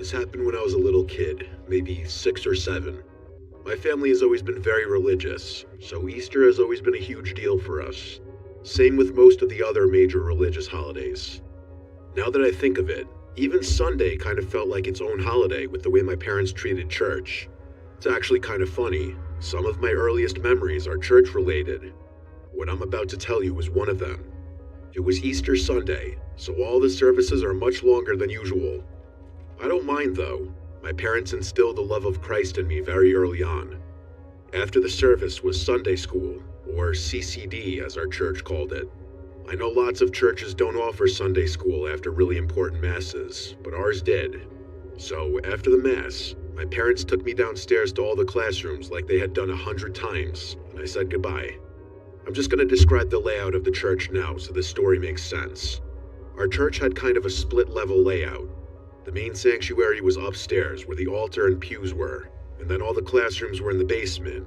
This happened when I was a little kid, maybe 6 or 7. My family has always been very religious, so Easter has always been a huge deal for us. Same with most of the other major religious holidays. Now that I think of it, even Sunday kind of felt like its own holiday with the way my parents treated church. It's actually kind of funny. Some of my earliest memories are church-related. What I'm about to tell you was one of them. It was Easter Sunday, so all the services are much longer than usual. I don't mind though. My parents instilled the love of Christ in me very early on. After the service was Sunday school, or CCD as our church called it. I know lots of churches don't offer Sunday school after really important masses, but ours did. So after the mass, my parents took me downstairs to all the classrooms like they had done 100 times, and I said goodbye. I'm just going to describe the layout of the church now so the story makes sense. Our church had kind of a split-level layout. The main sanctuary was upstairs where the altar and pews were, and then all the classrooms were in the basement.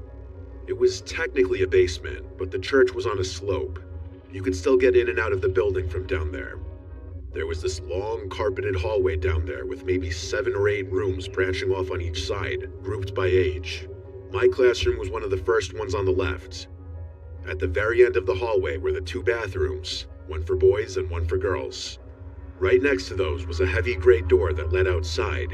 It was technically a basement, but the church was on a slope. You could still get in and out of the building from down there. There was this long carpeted hallway down there with maybe 7 or 8 rooms branching off on each side, grouped by age. My classroom was one of the first ones on the left. At the very end of the hallway were the 2 bathrooms, one for boys and one for girls. Right next to those was a heavy gray door that led outside.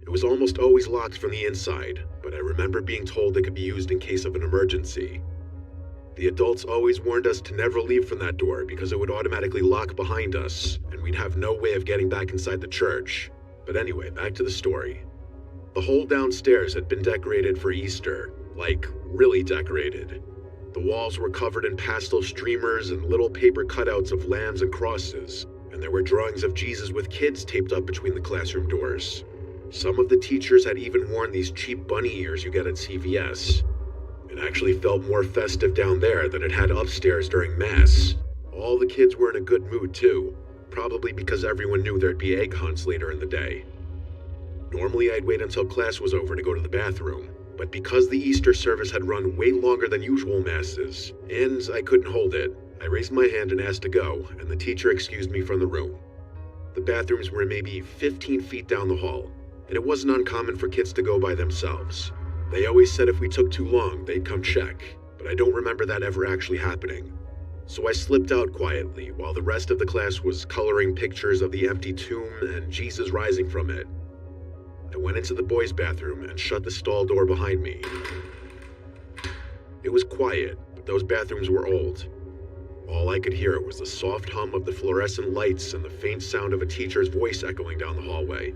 It was almost always locked from the inside, but I remember being told it could be used in case of an emergency. The adults always warned us to never leave from that door because it would automatically lock behind us, and we'd have no way of getting back inside the church. But anyway, back to the story. The whole downstairs had been decorated for Easter, like really decorated. The walls were covered in pastel streamers and little paper cutouts of lambs and crosses, and there were drawings of Jesus with kids taped up between the classroom doors. Some of the teachers had even worn these cheap bunny ears you get at CVS. It actually felt more festive down there than it had upstairs during Mass. All the kids were in a good mood too, probably because everyone knew there'd be egg hunts later in the day. Normally I'd wait until class was over to go to the bathroom, but because the Easter service had run way longer than usual Masses, and I couldn't hold it, I raised my hand and asked to go, and the teacher excused me from the room. The bathrooms were maybe 15 feet down the hall, and it wasn't uncommon for kids to go by themselves. They always said if we took too long, they'd come check, but I don't remember that ever actually happening. So I slipped out quietly while the rest of the class was coloring pictures of the empty tomb and Jesus rising from it. I went into the boys' bathroom and shut the stall door behind me. It was quiet, but those bathrooms were old. All I could hear was the soft hum of the fluorescent lights and the faint sound of a teacher's voice echoing down the hallway.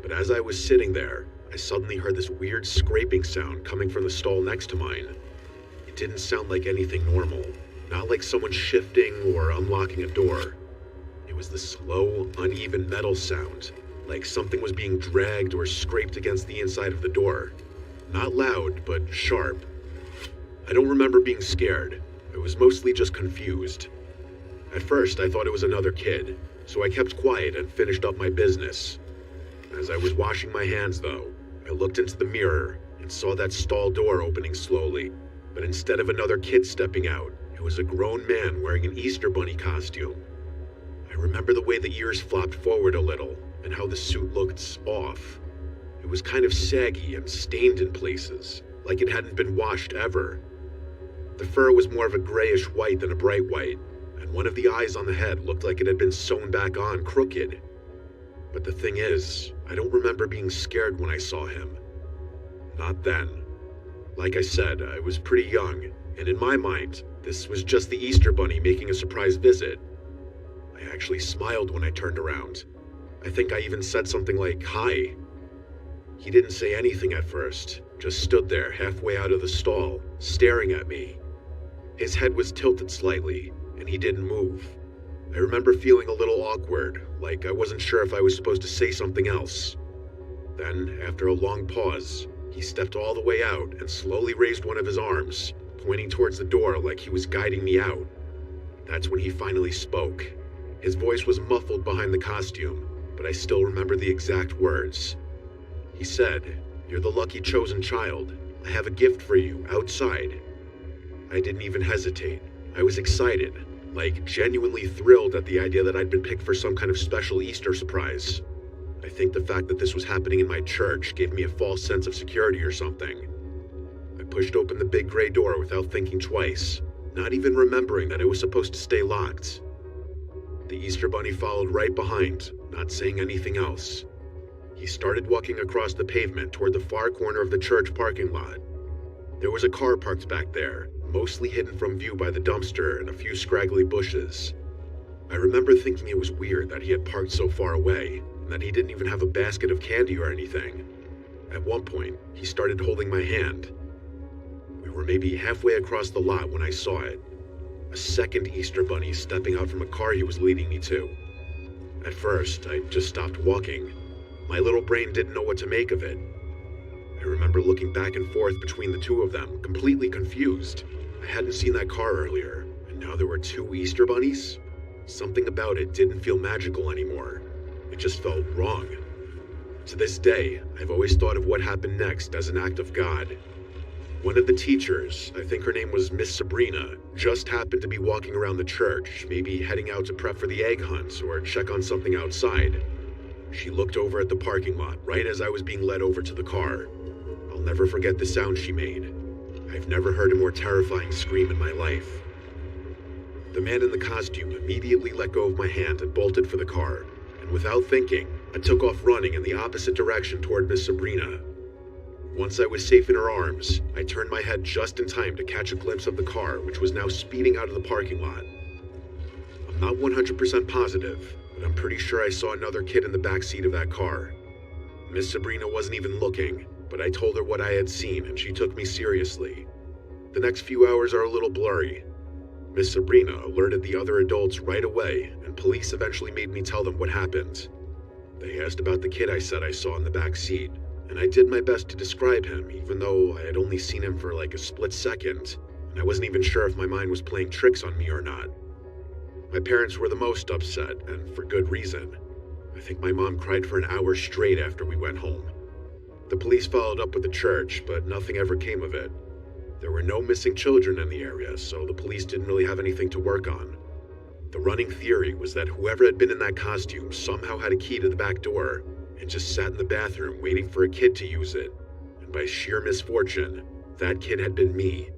But as I was sitting there, I suddenly heard this weird scraping sound coming from the stall next to mine. It didn't sound like anything normal, not like someone shifting or unlocking a door. It was the slow, uneven metal sound, like something was being dragged or scraped against the inside of the door. Not loud, but sharp. I don't remember being scared. I was mostly just confused. At first, I thought it was another kid, so I kept quiet and finished up my business. As I was washing my hands, though, I looked into the mirror and saw that stall door opening slowly, but instead of another kid stepping out, it was a grown man wearing an Easter bunny costume. I remember the way the ears flopped forward a little and how the suit looked off. It was kind of saggy and stained in places, like it hadn't been washed ever. The fur was more of a grayish white than a bright white, and one of the eyes on the head looked like it had been sewn back on crooked. But the thing is, I don't remember being scared when I saw him. Not then. Like I said, I was pretty young, and in my mind, this was just the Easter bunny making a surprise visit. I actually smiled when I turned around. I think I even said something like, "Hi." He didn't say anything at first, just stood there halfway out of the stall, staring at me. His head was tilted slightly, and he didn't move. I remember feeling a little awkward, like I wasn't sure if I was supposed to say something else. Then, after a long pause, he stepped all the way out and slowly raised one of his arms, pointing towards the door like he was guiding me out. That's when he finally spoke. His voice was muffled behind the costume, but I still remember the exact words. He said, "You're the lucky chosen child. I have a gift for you, outside." I didn't even hesitate. I was excited, like genuinely thrilled at the idea that I'd been picked for some kind of special Easter surprise. I think the fact that this was happening in my church gave me a false sense of security or something. I pushed open the big gray door without thinking twice, not even remembering that it was supposed to stay locked. The Easter Bunny followed right behind, not saying anything else. He started walking across the pavement toward the far corner of the church parking lot. There was a car parked back there, mostly hidden from view by the dumpster and a few scraggly bushes. I remember thinking it was weird that he had parked so far away, and that he didn't even have a basket of candy or anything. At one point, he started holding my hand. We were maybe halfway across the lot when I saw it. A second Easter Bunny stepping out from a car he was leading me to. At first, I just stopped walking. My little brain didn't know what to make of it. I remember looking back and forth between the two of them, completely confused. I hadn't seen that car earlier, and now there were two Easter Bunnies? Something about it didn't feel magical anymore. It just felt wrong. To this day, I've always thought of what happened next as an act of God. One of the teachers, I think her name was Miss Sabrina, just happened to be walking around the church, maybe heading out to prep for the egg hunt or check on something outside. She looked over at the parking lot right as I was being led over to the car. I'll never forget the sound she made. I've never heard a more terrifying scream in my life. The man in the costume immediately let go of my hand and bolted for the car, and without thinking, I took off running in the opposite direction toward Miss Sabrina. Once I was safe in her arms, I turned my head just in time to catch a glimpse of the car, which was now speeding out of the parking lot. I'm not 100% positive, but I'm pretty sure I saw another kid in the back seat of that car. Miss Sabrina wasn't even looking, but I told her what I had seen and she took me seriously. The next few hours are a little blurry. Miss Sabrina alerted the other adults right away, and police eventually made me tell them what happened. They asked about the kid I said I saw in the back seat, and I did my best to describe him, even though I had only seen him for like a split second, and I wasn't even sure if my mind was playing tricks on me or not. My parents were the most upset, and for good reason. I think my mom cried for an hour straight after we went home. The police followed up with the church, but nothing ever came of it. There were no missing children in the area, so the police didn't really have anything to work on. The running theory was that whoever had been in that costume somehow had a key to the back door and just sat in the bathroom waiting for a kid to use it. And by sheer misfortune, that kid had been me.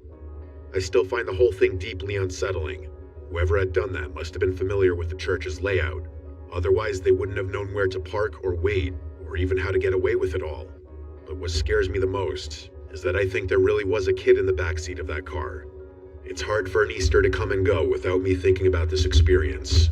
I still find the whole thing deeply unsettling. Whoever had done that must have been familiar with the church's layout. Otherwise, they wouldn't have known where to park or wait, or even how to get away with it all. But what scares me the most is that I think there really was a kid in the backseat of that car. It's hard for an Easter to come and go without me thinking about this experience.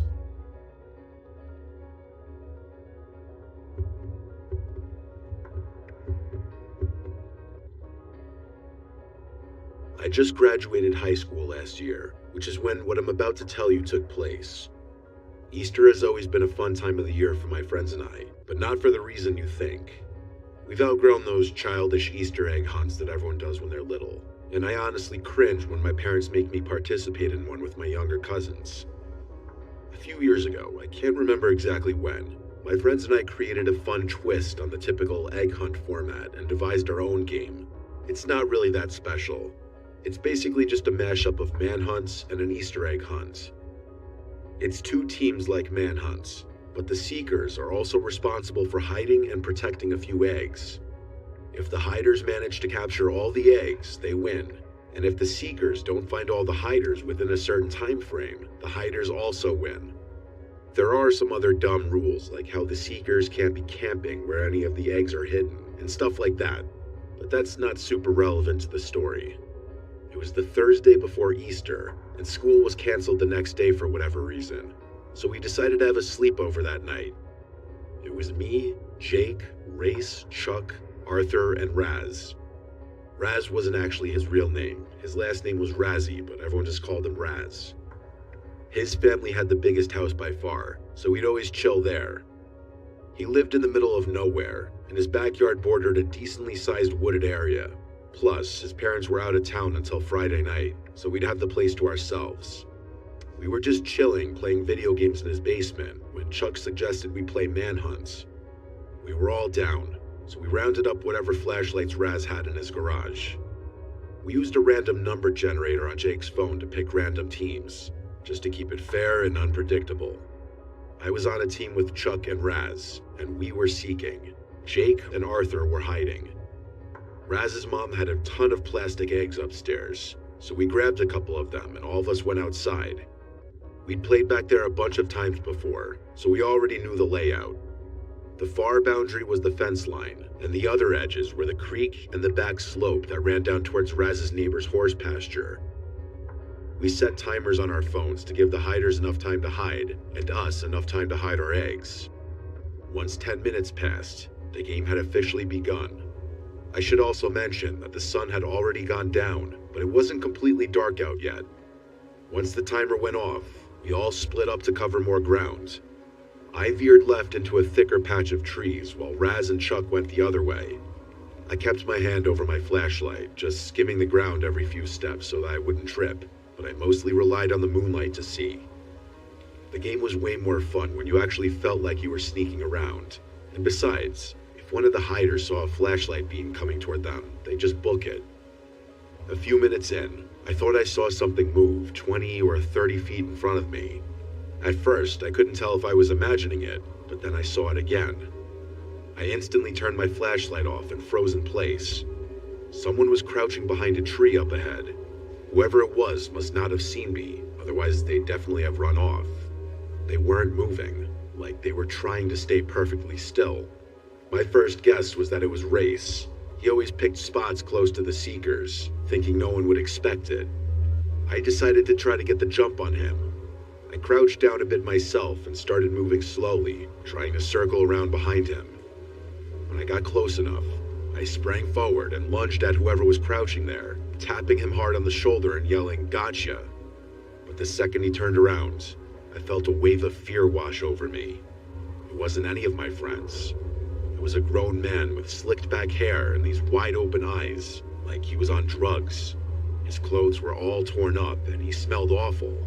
I just graduated high school last year, which is when what I'm about to tell you took place. Easter has always been a fun time of the year for my friends and I, but not for the reason you think. We've outgrown those childish Easter egg hunts that everyone does when they're little, and I honestly cringe when my parents make me participate in one with my younger cousins. A few years ago, I can't remember exactly when, my friends and I created a fun twist on the typical egg hunt format and devised our own game. It's not really that special. It's basically just a mashup of manhunts and an Easter egg hunt. It's two teams like manhunts, but the seekers are also responsible for hiding and protecting a few eggs. If the hiders manage to capture all the eggs, they win. And if the seekers don't find all the hiders within a certain time frame, the hiders also win. There are some other dumb rules, like how the seekers can't be camping where any of the eggs are hidden, and stuff like that. But that's not super relevant to the story. It was the Thursday before Easter, and school was canceled the next day for whatever reason. So we decided to have a sleepover that night. It was me, Jake, Race, Chuck, Arthur, and Raz. Raz wasn't actually his real name. His last name was Razzie, but everyone just called him Raz. His family had the biggest house by far, so we'd always chill there. He lived in the middle of nowhere, and his backyard bordered a decently sized wooded area. Plus, his parents were out of town until Friday night, so we'd have the place to ourselves. We were just chilling, playing video games in his basement, when Chuck suggested we play manhunts. We were all down, so we rounded up whatever flashlights Raz had in his garage. We used a random number generator on Jake's phone to pick random teams, just to keep it fair and unpredictable. I was on a team with Chuck and Raz, and we were seeking. Jake and Arthur were hiding. Raz's mom had a ton of plastic eggs upstairs, so we grabbed a couple of them and all of us went outside. We'd played back there a bunch of times before, so we already knew the layout. The far boundary was the fence line, and the other edges were the creek and the back slope that ran down towards Raz's neighbor's horse pasture. We set timers on our phones to give the hiders enough time to hide, and us enough time to hide our eggs. Once 10 minutes passed, the game had officially begun. I should also mention that the sun had already gone down, but it wasn't completely dark out yet. Once the timer went off, we all split up to cover more ground. I veered left into a thicker patch of trees while Raz and Chuck went the other way. I kept my hand over my flashlight, just skimming the ground every few steps so that I wouldn't trip, but I mostly relied on the moonlight to see. The game was way more fun when you actually felt like you were sneaking around. And besides, if one of the hiders saw a flashlight beam coming toward them, they'd just book it. A few minutes in, I thought I saw something move 20 or 30 feet in front of me. At first, I couldn't tell if I was imagining it, but then I saw it again. I instantly turned my flashlight off and froze in place. Someone was crouching behind a tree up ahead. Whoever it was must not have seen me, otherwise they'd definitely have run off. They weren't moving, like they were trying to stay perfectly still. My first guess was that it was Race. He always picked spots close to the seekers, thinking no one would expect it. I decided to try to get the jump on him. I crouched down a bit myself and started moving slowly, trying to circle around behind him. When I got close enough, I sprang forward and lunged at whoever was crouching there, tapping him hard on the shoulder and yelling, "Gotcha!" But the second he turned around, I felt a wave of fear wash over me. It wasn't any of my friends. It was a grown man with slicked back hair and these wide open eyes, like he was on drugs. His clothes were all torn up and he smelled awful.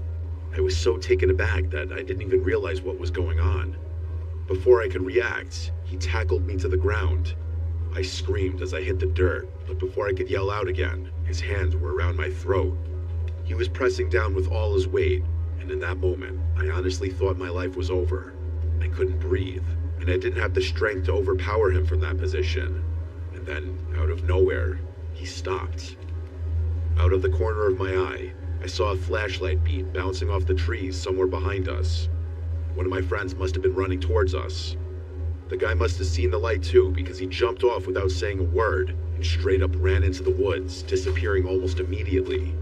I was so taken aback that I didn't even realize what was going on. Before I could react, he tackled me to the ground. I screamed as I hit the dirt, but before I could yell out again, his hands were around my throat. He was pressing down with all his weight, and in that moment, I honestly thought my life was over. I couldn't breathe, and I didn't have the strength to overpower him from that position. And then, out of nowhere, he stopped. Out of the corner of my eye, I saw a flashlight beam bouncing off the trees somewhere behind us. One of my friends must have been running towards us. The guy must have seen the light too, because he jumped off without saying a word and straight up ran into the woods, disappearing almost immediately.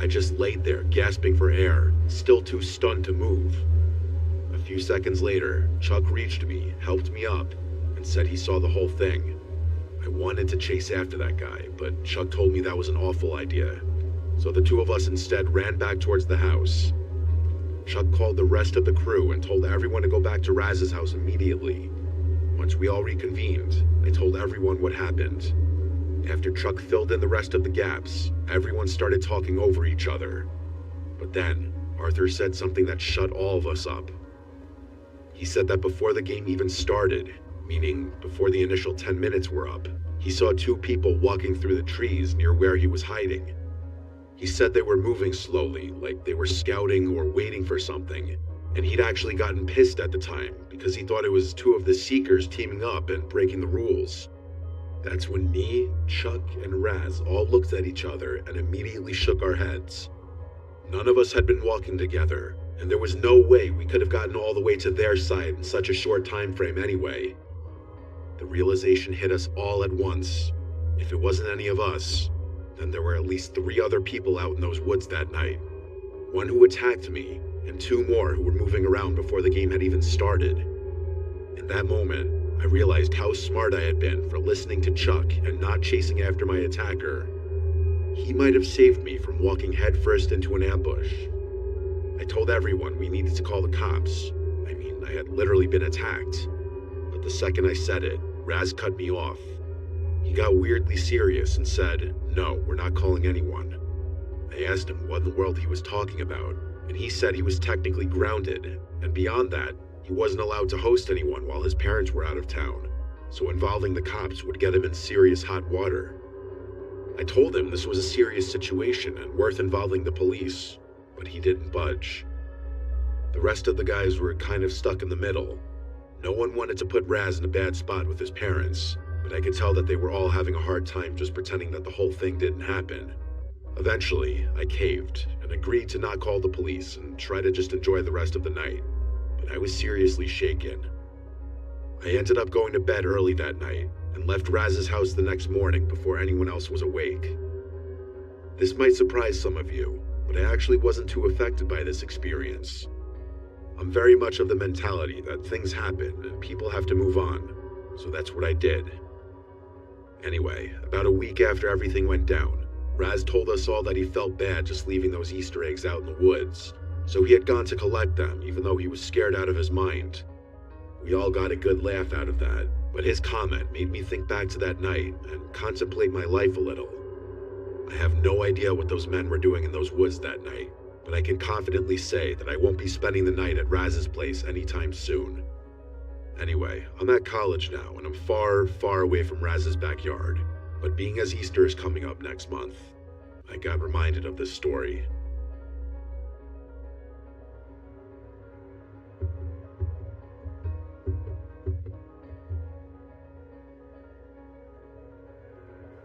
I just laid there, gasping for air, still too stunned to move. A few seconds later, Chuck reached me, helped me up, and said he saw the whole thing. I wanted to chase after that guy, but Chuck told me that was an awful idea. So the two of us instead ran back towards the house. Chuck called the rest of the crew and told everyone to go back to Raz's house immediately. Once we all reconvened, I told everyone what happened. After Chuck filled in the rest of the gaps, everyone started talking over each other. But then, Arthur said something that shut all of us up. He said that before the game even started, meaning before the initial 10 minutes were up, he saw two people walking through the trees near where he was hiding. He said they were moving slowly, like they were scouting or waiting for something, and he'd actually gotten pissed at the time because he thought it was two of the Seekers teaming up and breaking the rules. That's when me, Chuck, and Raz all looked at each other and immediately shook our heads. None of us had been walking together, and there was no way we could have gotten all the way to their side in such a short time frame anyway. The realization hit us all at once. If it wasn't any of us, then there were at least 3 other people out in those woods that night. One who attacked me, and 2 more who were moving around before the game had even started. In that moment, I realized how smart I had been for listening to Chuck and not chasing after my attacker. He might have saved me from walking headfirst into an ambush. I told everyone we needed to call the cops. I mean, I had literally been attacked. But the second I said it, Raz cut me off. He got weirdly serious and said, "No, we're not calling anyone." I asked him what in the world he was talking about, and he said he was technically grounded, and beyond that, he wasn't allowed to host anyone while his parents were out of town, so involving the cops would get him in serious hot water. I told him this was a serious situation and worth involving the police, but he didn't budge. The rest of the guys were kind of stuck in the middle. No one wanted to put Raz in a bad spot with his parents, but I could tell that they were all having a hard time just pretending that the whole thing didn't happen. Eventually, I caved and agreed to not call the police and try to just enjoy the rest of the night, but I was seriously shaken. I ended up going to bed early that night and left Raz's house the next morning before anyone else was awake. This might surprise some of you, but I actually wasn't too affected by this experience. I'm very much of the mentality that things happen and people have to move on, so that's what I did. Anyway, about a week after everything went down, Raz told us all that he felt bad just leaving those Easter eggs out in the woods, so he had gone to collect them even though he was scared out of his mind. We all got a good laugh out of that, but his comment made me think back to that night and contemplate my life a little. I have no idea what those men were doing in those woods that night, but I can confidently say that I won't be spending the night at Raz's place anytime soon. Anyway, I'm at college now and I'm far, far away from Raz's backyard, but being as Easter is coming up next month, I got reminded of this story.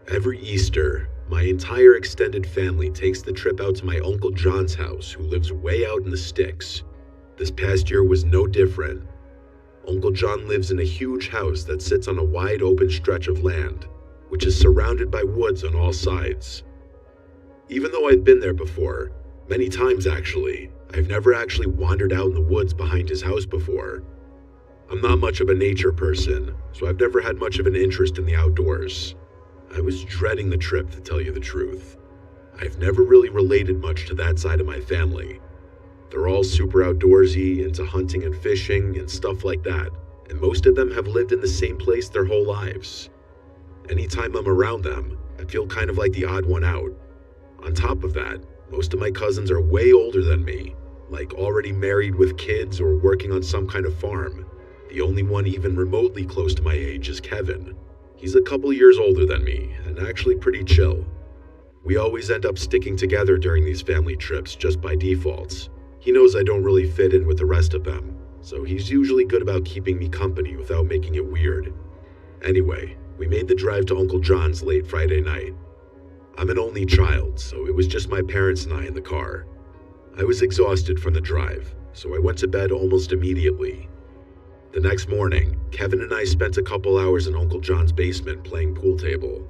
Every Easter, my entire extended family takes the trip out to my Uncle John's house, who lives way out in the sticks. This past year was no different. Uncle John lives in a huge house that sits on a wide open stretch of land, which is surrounded by woods on all sides. Even though I've been there before, many times actually, I've never actually wandered out in the woods behind his house before. I'm not much of a nature person, so I've never had much of an interest in the outdoors. I was dreading the trip, to tell you the truth. I've never really related much to that side of my family. They're all super outdoorsy, into hunting and fishing and stuff like that, and most of them have lived in the same place their whole lives. Anytime I'm around them, I feel kind of like the odd one out. On top of that, most of my cousins are way older than me, like already married with kids or working on some kind of farm. The only one even remotely close to my age is Kevin. He's a couple years older than me, and actually pretty chill. We always end up sticking together during these family trips just by default. He knows I don't really fit in with the rest of them, so he's usually good about keeping me company without making it weird. Anyway, we made the drive to Uncle John's late Friday night. I'm an only child, so it was just my parents and I in the car. I was exhausted from the drive, so I went to bed almost immediately. The next morning, Kevin and I spent a couple hours in Uncle John's basement playing pool table.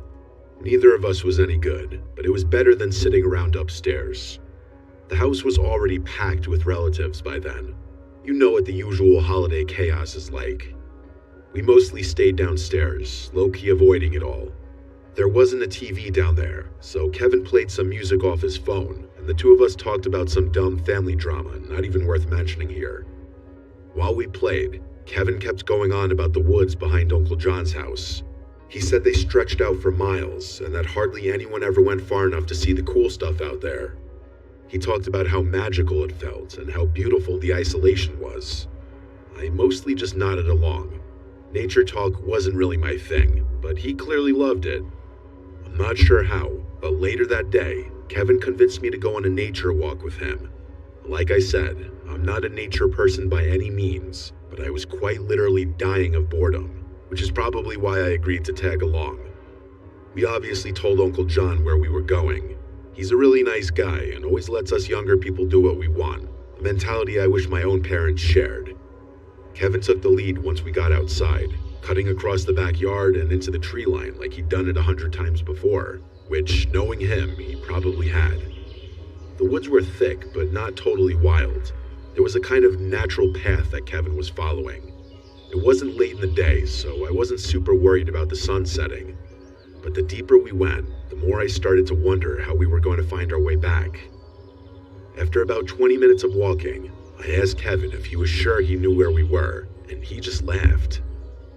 Neither of us was any good, but it was better than sitting around upstairs. The house was already packed with relatives by then. You know what the usual holiday chaos is like. We mostly stayed downstairs, low-key avoiding it all. There wasn't a TV down there, so Kevin played some music off his phone, and the two of us talked about some dumb family drama not even worth mentioning here. While we played, Kevin kept going on about the woods behind Uncle John's house. He said they stretched out for miles and that hardly anyone ever went far enough to see the cool stuff out there. He talked about how magical it felt and how beautiful the isolation was. I mostly just nodded along. Nature talk wasn't really my thing, but he clearly loved it. I'm not sure how, but later that day, Kevin convinced me to go on a nature walk with him. Like I said, I'm not a nature person by any means, but I was quite literally dying of boredom, which is probably why I agreed to tag along. We obviously told Uncle John where we were going. He's a really nice guy and always lets us younger people do what we want, a mentality I wish my own parents shared. Kevin took the lead once we got outside, cutting across the backyard and into the tree line like he'd done it 100 times before, which, knowing him, he probably had. The woods were thick, but not totally wild. There was a kind of natural path that Kevin was following. It wasn't late in the day, so I wasn't super worried about the sun setting. But the deeper we went, the more I started to wonder how we were going to find our way back. After about 20 minutes of walking, I asked Kevin if he was sure he knew where we were, and he just laughed.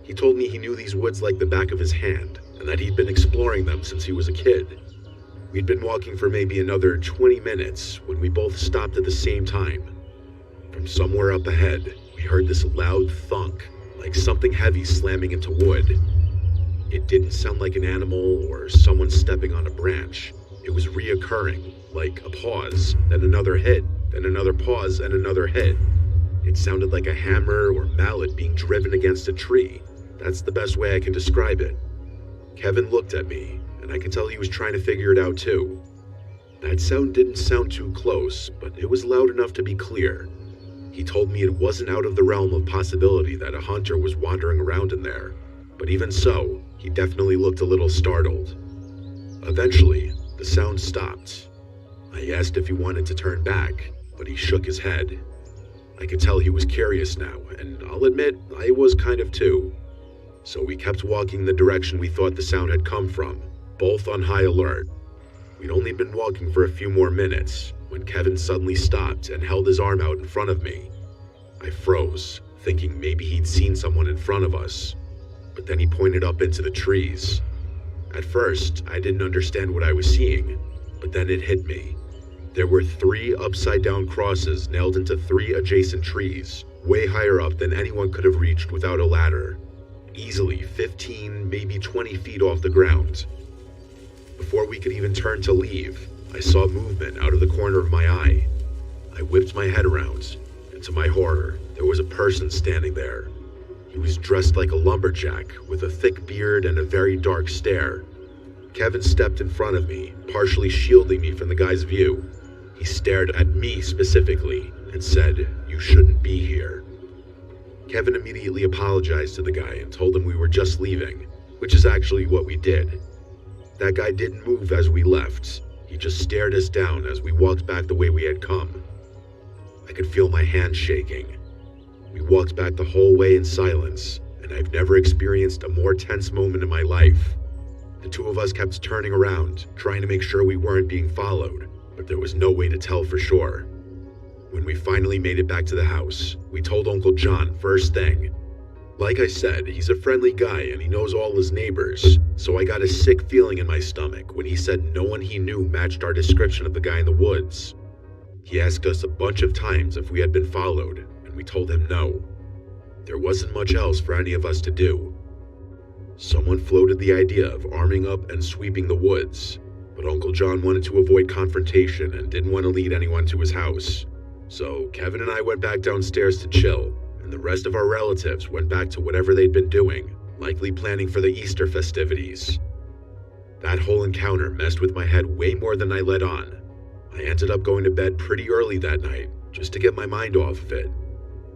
He told me he knew these woods like the back of his hand, and that he'd been exploring them since he was a kid. We'd been walking for maybe another 20 minutes when we both stopped at the same time. From somewhere up ahead, we heard this loud thunk, like something heavy slamming into wood. It didn't sound like an animal or someone stepping on a branch. It was reoccurring, like a pause, then another hit, then another pause and another hit. It sounded like a hammer or mallet being driven against a tree. That's the best way I can describe it. Kevin looked at me, and I could tell he was trying to figure it out too. That sound didn't sound too close, but it was loud enough to be clear. He told me it wasn't out of the realm of possibility that a hunter was wandering around in there, but even so, he definitely looked a little startled. Eventually, the sound stopped. I asked if he wanted to turn back, but he shook his head. I could tell he was curious now, and I'll admit, I was kind of too. So we kept walking the direction we thought the sound had come from, both on high alert. We'd only been walking for a few more minutes when Kevin suddenly stopped and held his arm out in front of me. I froze, thinking maybe he'd seen someone in front of us, but then he pointed up into the trees. At first, I didn't understand what I was seeing, but then it hit me. There were 3 upside-down crosses nailed into 3 adjacent trees, way higher up than anyone could have reached without a ladder. Easily 15, maybe 20 feet off the ground. Before we could even turn to leave, I saw movement out of the corner of my eye. I whipped my head around, and to my horror, there was a person standing there. He was dressed like a lumberjack, with a thick beard and a very dark stare. Kevin stepped in front of me, partially shielding me from the guy's view. He stared at me specifically and said, "You shouldn't be here." Kevin immediately apologized to the guy and told him we were just leaving, which is actually what we did. That guy didn't move as we left. He just stared us down as we walked back the way we had come. I could feel my hands shaking. We walked back the whole way in silence, and I've never experienced a more tense moment in my life. The 2 of us kept turning around, trying to make sure we weren't being followed, but there was no way to tell for sure. When we finally made it back to the house, we told Uncle John first thing. Like I said, he's a friendly guy and he knows all his neighbors, so I got a sick feeling in my stomach when he said no one he knew matched our description of the guy in the woods. He asked us a bunch of times if we had been followed, and we told him no. There wasn't much else for any of us to do. Someone floated the idea of arming up and sweeping the woods, but Uncle John wanted to avoid confrontation and didn't want to lead anyone to his house. So Kevin and I went back downstairs to chill, and the rest of our relatives went back to whatever they'd been doing, likely planning for the Easter festivities. That whole encounter messed with my head way more than I let on. I ended up going to bed pretty early that night, just to get my mind off of it.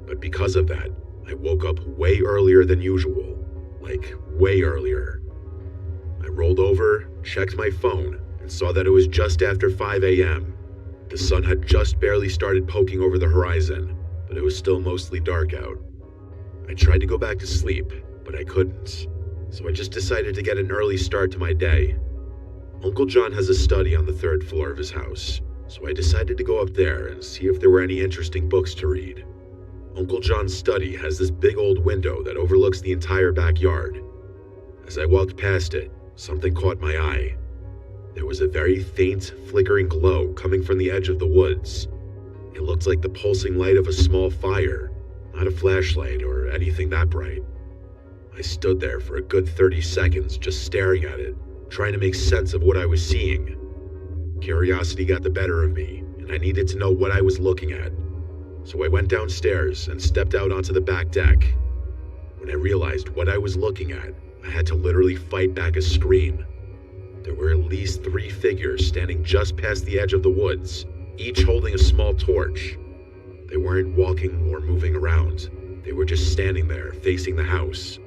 But because of that, I woke up way earlier than usual. Like, way earlier. I rolled over, checked my phone, and saw that it was just after 5 a.m. The sun had just barely started poking over the horizon, but it was still mostly dark out. I tried to go back to sleep, but I couldn't, so I just decided to get an early start to my day. Uncle John has a study on the 3rd floor of his house, so I decided to go up there and see if there were any interesting books to read. Uncle John's study has this big old window that overlooks the entire backyard. As I walked past it, something caught my eye. There was a very faint, flickering glow coming from the edge of the woods. It looked like the pulsing light of a small fire, not a flashlight or anything that bright. I stood there for a good 30 seconds just staring at it, trying to make sense of what I was seeing. Curiosity got the better of me, and I needed to know what I was looking at. So I went downstairs and stepped out onto the back deck. When I realized what I was looking at, I had to literally fight back a scream. There were at least 3 figures standing just past the edge of the woods, each holding a small torch. They weren't walking or moving around. They were just standing there, facing the house,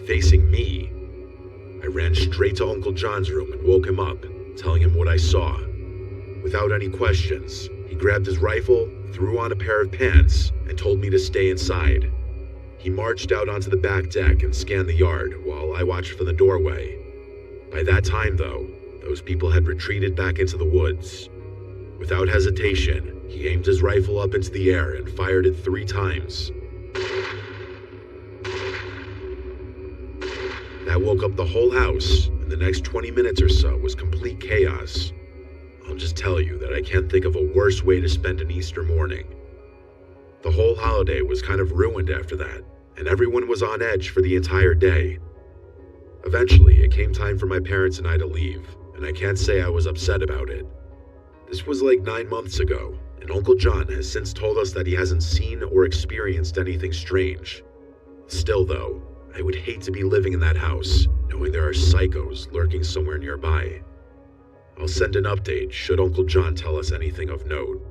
facing me. I ran straight to Uncle John's room and woke him up, telling him what I saw. Without any questions, he grabbed his rifle, threw on a pair of pants, and told me to stay inside. He marched out onto the back deck and scanned the yard while I watched from the doorway. By that time, though, those people had retreated back into the woods. Without hesitation, he aimed his rifle up into the air and fired it 3 times. That woke up the whole house, and the next 20 minutes or so was complete chaos. I'll just tell you that I can't think of a worse way to spend an Easter morning. The whole holiday was kind of ruined after that, and everyone was on edge for the entire day. Eventually, it came time for my parents and I to leave, and I can't say I was upset about it. This was like 9 months ago, and Uncle John has since told us that he hasn't seen or experienced anything strange. Still though, I would hate to be living in that house, knowing there are psychos lurking somewhere nearby. I'll send an update should Uncle John tell us anything of note.